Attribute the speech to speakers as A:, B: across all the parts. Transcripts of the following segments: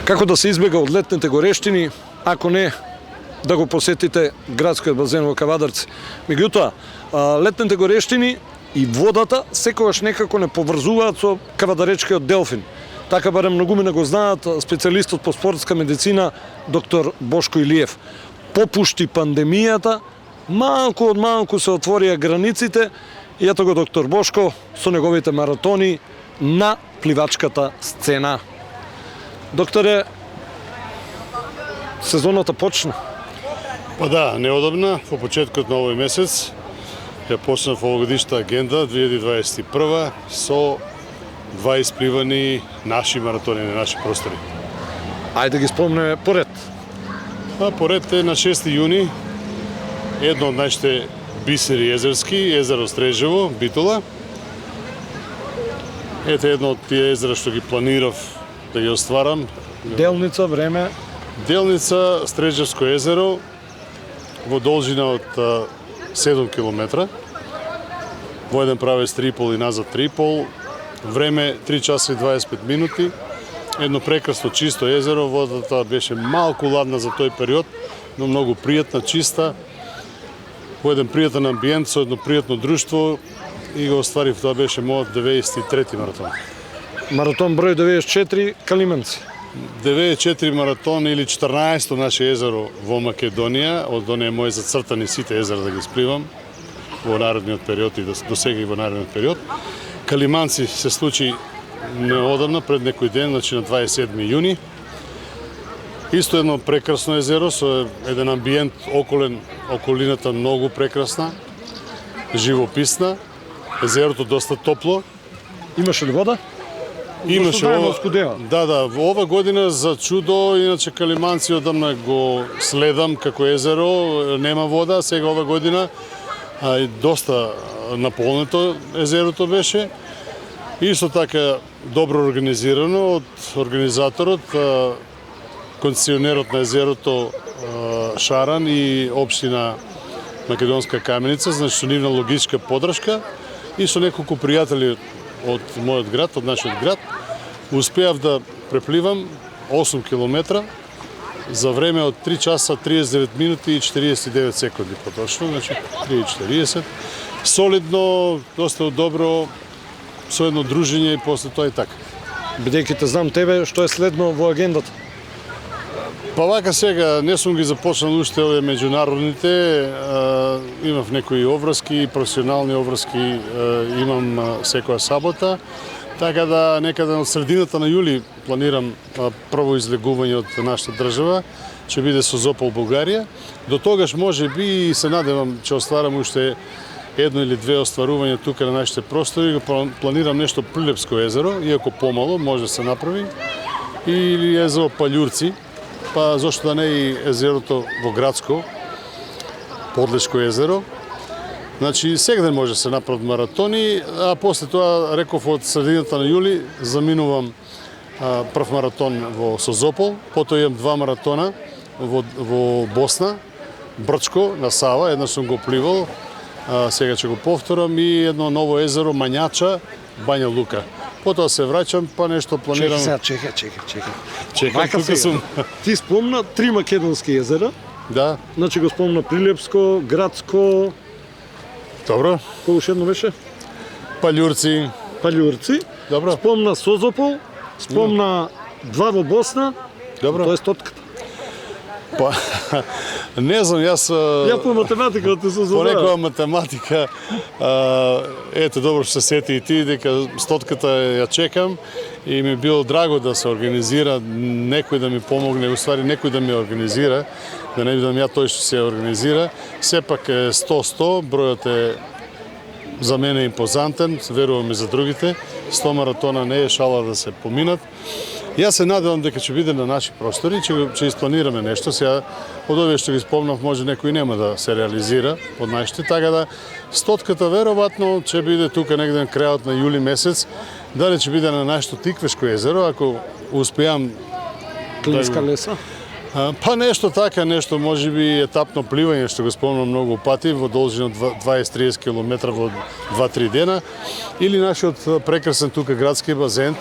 A: Како да се избега од летните горештини, ако не да го посетите градскиот базен во Кавадарци. Меѓутоа, летните горештини и водата секогаш некако не поврзуваат со кавадаречкиот делфин. Така барем многумина го знаат специјалистот по спортска медицина доктор Бошко Илиев. Попушти пандемијата, малку од малку се отворија границите и ето го доктор Бошко со неговите маратони на пливачката сцена. Докторе, сезоната почна.
B: Па да, неодамна, во почеткот на овој месец, ја почнав овогодишната агенда 2021 со 2 испливани наши маратони на наши простори.
A: Ајде ги спомнеме поред.
B: Поред е на 6 јуни, едно од нашите бисери езерски, езеро Стрежево, Битола. Ете едно од тие езера што ги планирав да ги остварам.
A: Делница, време.
B: Делница Стрежевско езеро во должина од 7 км. Во еден правец 3,5 и назад 3,5. Време 3 часа и 25 минути. Едно прекрасно чисто езеро, водата беше малку ладна за тој период, но многу пријатна, чиста. Во еден пријатен амбиент, со едно пријатно друштво и го остварив, тоа беше мојот 93-ти маратон.
A: Маратон број 94, Калименци.
B: 94 маратон или 14-то наше езеро во Македонија, од оние мои зацртани сите езера да ги спливам во наредниот период и до сега и во наредниот период. Калиманци се случи неодамна, пред некој ден, значи на 27 јуни. Исто едно прекрасно езеро со еден амбиент околен, околината многу прекрасна, живописна. Езерото доста топло.
A: Имаше ли вода?
B: Имаше
A: ова.
B: Да, во ова година за чудо, иначе Калиманци одамна го следам како езеро, нема вода, сега ова година доста наполнето езерото беше. Исто така добро организирано од организаторот, концесионерот на езерото Шаран и општина Македонска Каменица, значи со нивна логичка подршка и со неколку пријатели од мојот град, од нашиот град, успеав да препливам 8 километра за време од 3 часа 39 минути и 49 секунди поточно, значи 3:40. Солидно, доста добро, со едно дружење и после тоа и така.
A: Бидејќи те знам тебе, што е следно во агендата?
B: Па вака сега, не сум ги започнал уште овие меѓународните, имав некои обврски, професионални обврски имам секоја сабота, така да некаде од средината на јули планирам прво излегување од нашата држава, ќе биде Созопол, Бугарија. До тогаш може би и се надевам ќе остварам уште едно или две остварувања тука на нашите простори, планирам нешто Прилепско езеро, иако помало, може да се направи, или езеро Палјурци, па зошто да не и езерото во Градско, Подлешко езеро. Значи, сегден може да се направат маратони, а после тоа, реков, од средината на јули, заминувам прв маратон во Созопол, потоа имам 2 маратона во Босна, Брчко, на Сава, еднаш сум го пливал, сега ќе го повторам, и едно ново езеро, Мањача, Бања Лука. Потоа се враќам, па нешто планирам... Чекам, тука сум.
A: Ти спомна 3 македонски езера.
B: Да.
A: Значи го спомна Прилепско, Градско...
B: Добро.
A: Кој уште едно беше?
B: Палјурци. Добро.
A: Спомна Созопол, спомна 2 во Босна.
B: Добро.
A: Тоа е стотката.
B: Па, не знам, јас...
A: Ја по математика те се
B: по некоја математика, ето, добро што се сети и ти, дека стотката ја чекам и ми било драго да се организира, некој да ми помогне, уствари некој да ми организира, да не бидам ја тој што се организира. Сепак е 100-100, бројот е за мене импозантен, верувам и за другите. 100 маратона не е шала да се поминат. Јас се надевам дека ќе биде на наши простори, ќе испланираме нешто. Сега, од овие што ги спомнав, може некој нема да се реализира од нашите, така да стотката веројатно ќе биде тука негде на крајот на јули месец. Дали ќе биде на нашето Тиквешко езеро, ако успеам...
A: Клинска леса?
B: Па нешто така, нешто можеби етапно пливање, што го спомнам многу пати, во должина 20-30 км во 2-3 дена, или нашиот прекрасен тука градски базен,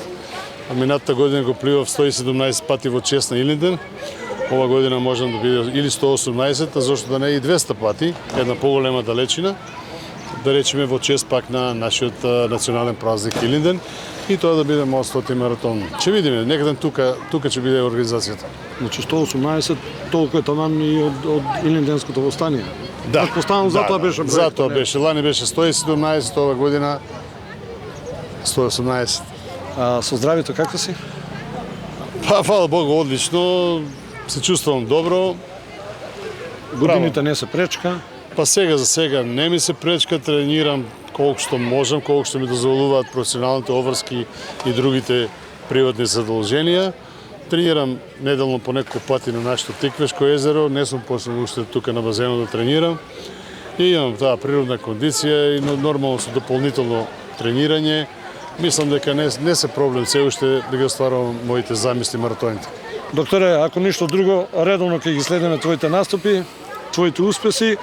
B: Минатата година го пливав 117 пати во чест на Илинден. Ова година можам да биде или 118, а зашто да не и 200 пати, една поголема далечина, да речеме во чест пак на нашиот национален празник Илинден и тоа да биде мојот 100 маратон. Ќе видиме, некаде тука ќе биде организацијата.
A: Значи 118, толку е таман и од Илинденското востание.
B: Да.
A: Предпоставам затоа беше бројката.
B: Затоа беше, лани беше 117, ова година 118.
A: Со здравието како си?
B: Па, фала Богу, одлично. Се чувствувам добро.
A: Годините не се пречка.
B: Па сега за сега не ми се пречка, тренирам колку што можам, колку што ми дозволуваат професионалните обврски и другите приватни задолженија. Тренирам неделно по неколку пати на нашето Тиквешко езеро, не сум почнал уште тука на базенот да тренирам. И имам таа природна кондиција и нормално со дополнително тренирање. Мислам дека не се проблем се уште да ги остварувам моите замисли маратоните.
A: Докторе, ако ништо друго, редовно ќе ги следиме твоите настапи, твоите успеси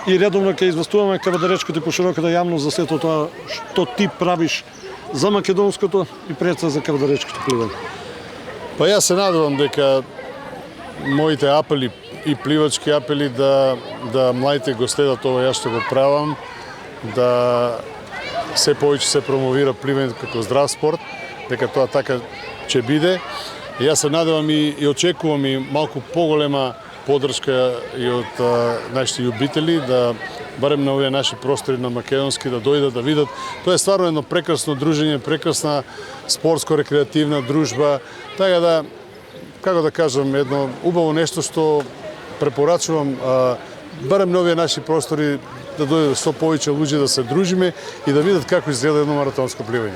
A: и редовно ќе известуваме кавадаречката и пошироката јавност за сето тоа што ти правиш за македонското и пред се за кавадаречкото пливање.
B: Па јас се надевам дека моите апели и пливачки апели да младите го следат ова јас што го правам, да се повеќе се промовира пливањето како здрав спорт, дека тоа така ќе биде. Јас се надевам и очекувам и малку поголема поддршка и од нашите љубители, да барем на овие наши простори на македонски да дојдат да видат. Тоа е стварно едно прекрасно дружење, прекрасна спортско-рекреативна дружба, така да, како да кажам, едно убаво нешто што препорачувам барем на овие наши простори да дојдат со повеќе луѓе да се дружиме и да видат како изгледа едно маратонско пливање.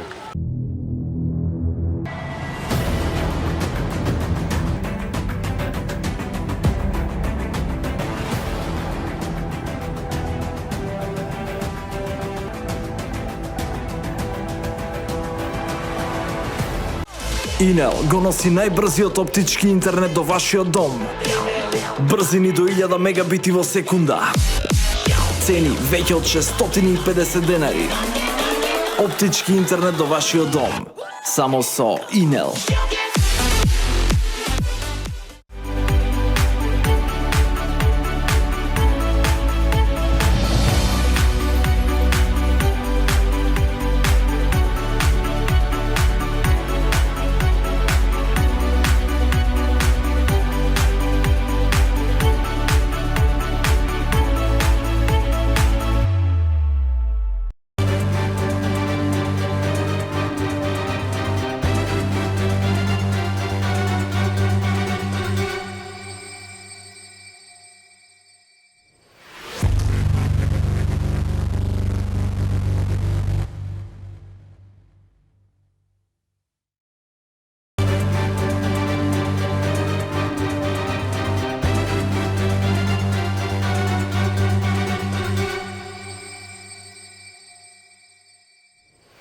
C: Инел го носи најбрзиот оптички интернет до вашиот дом. Брзини до 1000 мегабити во секунда. Цени веќе од 650 денари. Оптички интернет до вашиот дом. Само со Инел.